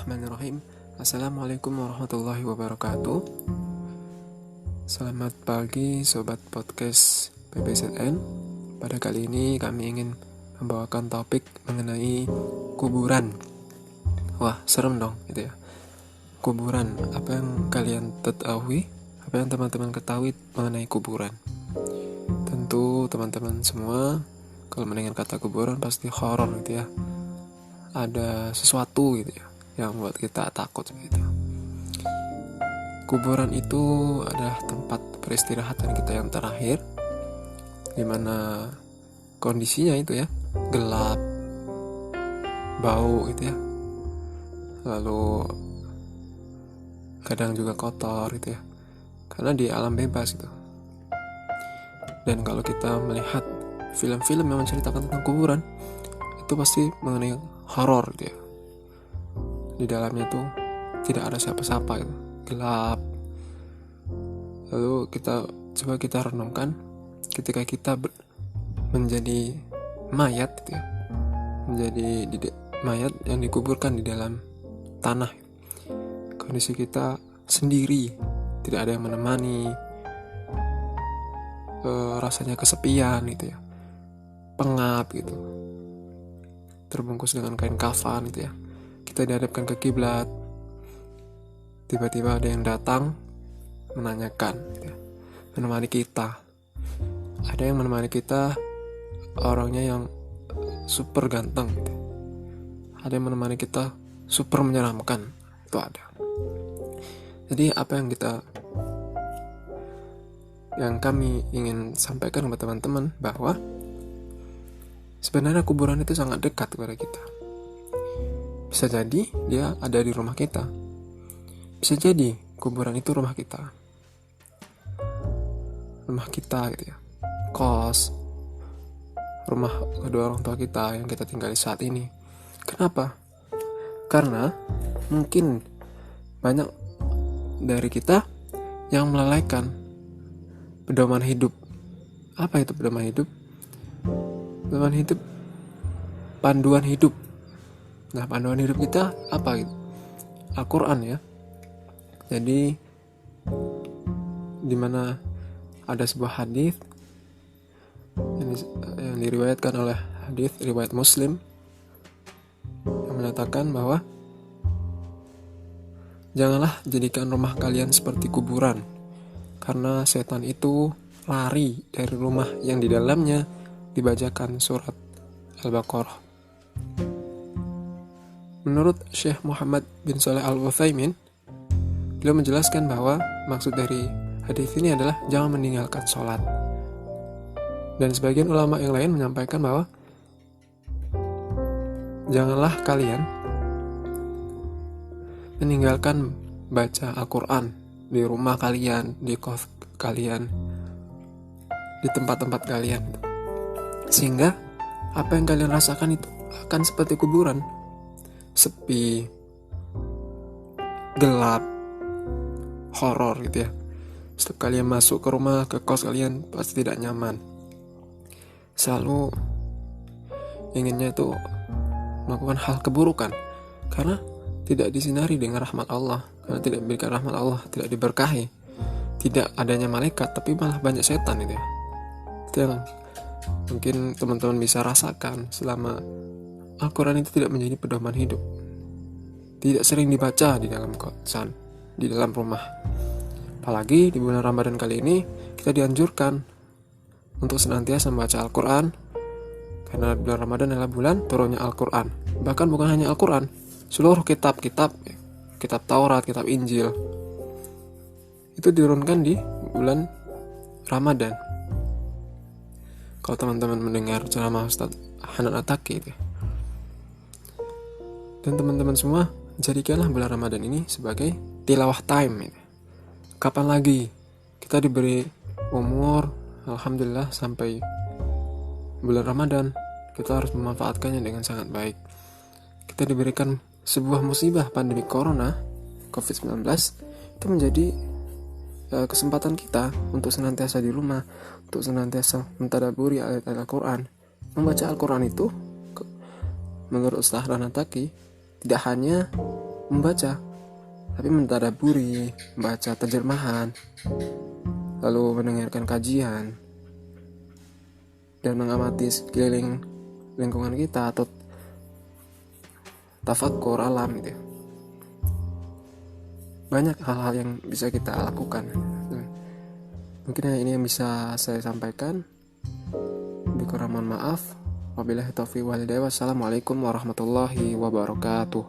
Bismillahirrahmanirrahim. Assalamualaikum warahmatullahi wabarakatuh. Selamat pagi Sobat Podcast PBZN. Pada kali ini kami ingin membawakan topik mengenai kuburan. Wah, serem dong gitu ya. Kuburan, apa yang kalian ketahui? Apa yang teman-teman ketahui mengenai kuburan? Tentu teman-teman semua kalau mendengar kata kuburan pasti horor gitu ya. Ada sesuatu gitu ya yang membuat kita takut gitu. Kuburan itu adalah tempat peristirahatan kita yang terakhir, dimana kondisinya itu ya gelap, bau gitu ya, lalu kadang juga kotor gitu ya, karena di alam bebas gitu. Dan kalau kita melihat film-film yang menceritakan tentang kuburan, itu pasti mengenai horor gitu ya. Di dalamnya tuh tidak ada siapa-siapa gitu, gelap. Lalu kita renungkan ketika kita menjadi mayat gitu ya, menjadi mayat yang dikuburkan di dalam tanah. Kondisi kita sendiri, tidak ada yang menemani, rasanya kesepian gitu ya, pengap gitu, terbungkus dengan kain kafan gitu ya. Kita dihadapkan ke kiblat, tiba-tiba ada yang datang menanyakan gitu ya, menemani kita. Ada yang menemani kita, orangnya yang super ganteng gitu. Ada yang menemani kita super menyeramkan, itu ada. Jadi apa yang kami ingin sampaikan kepada teman-teman, bahwa sebenarnya kuburan itu sangat dekat kepada kita. Bisa jadi dia ada di rumah kita. Bisa jadi kuburan itu rumah kita. Rumah kita gitu ya. Kos. Rumah kedua orang tua kita yang kita tinggali saat ini. Kenapa? Karena mungkin banyak dari kita yang melalaikan pedoman hidup. Apa itu pedoman hidup? Pedoman hidup, panduan hidup. Nah, panduan hidup kita apa gitu? Al-Quran ya. Jadi dimana ada sebuah hadis yang diriwayatkan oleh hadis riwayat Muslim yang menyatakan bahwa janganlah jadikan rumah kalian seperti kuburan, karena setan itu lari dari rumah yang di dalamnya dibacakan surat Al-Baqarah. Menurut Syekh Muhammad bin Shalih Al-Utsaimin, beliau menjelaskan bahwa maksud dari hadis ini adalah jangan meninggalkan sholat. Dan sebagian ulama yang lain menyampaikan bahwa janganlah kalian meninggalkan baca Al-Quran di rumah kalian, di kos kalian, di tempat-tempat kalian, sehingga apa yang kalian rasakan itu akan seperti kuburan, sepi, gelap, horor gitu ya. Setiap kalian masuk ke rumah, ke kos kalian pasti tidak nyaman. Selalu inginnya itu melakukan hal keburukan, karena tidak disinari dengan rahmat Allah, karena tidak diberikan rahmat Allah, tidak diberkahi, tidak adanya malaikat, tapi malah banyak setan gitu ya. Itu yang mungkin teman-teman bisa rasakan selama Al-Quran itu tidak menjadi pedoman hidup, tidak sering dibaca di dalam kosan, di dalam rumah. Apalagi di bulan Ramadan kali ini kita dianjurkan untuk senantiasa membaca Al-Quran, karena bulan Ramadan adalah bulan turunnya Al-Quran. Bahkan bukan hanya Al-Quran, seluruh kitab-kitab, kitab Taurat, kitab Injil, itu diturunkan di bulan Ramadan. Kalau teman-teman mendengar ceramah Ustaz Hanan Attaqi itu, dan teman-teman semua jadikanlah bulan Ramadan ini sebagai tilawah time gitu. Kapan lagi kita diberi umur, alhamdulillah, sampai bulan Ramadan, kita harus memanfaatkannya dengan sangat baik. Kita diberikan sebuah musibah pandemi corona COVID-19, itu menjadi kesempatan kita untuk senantiasa di rumah, untuk senantiasa mentadaburi ayat-ayat Al-Quran. Membaca Al-Quran itu menurut Ustaz Hanan Attaqi tidak hanya membaca, tapi mentadaburi, membaca terjemahan, lalu mendengarkan kajian, dan mengamati sekeliling lingkungan kita atau tafakur alam gitu. Banyak hal-hal yang bisa kita lakukan. Mungkin ini yang bisa saya sampaikan. Lebih kurang mohon maaf. Wabillahi taufiq wal hidayah. Wassalamualaikum warahmatullahi wabarakatuh.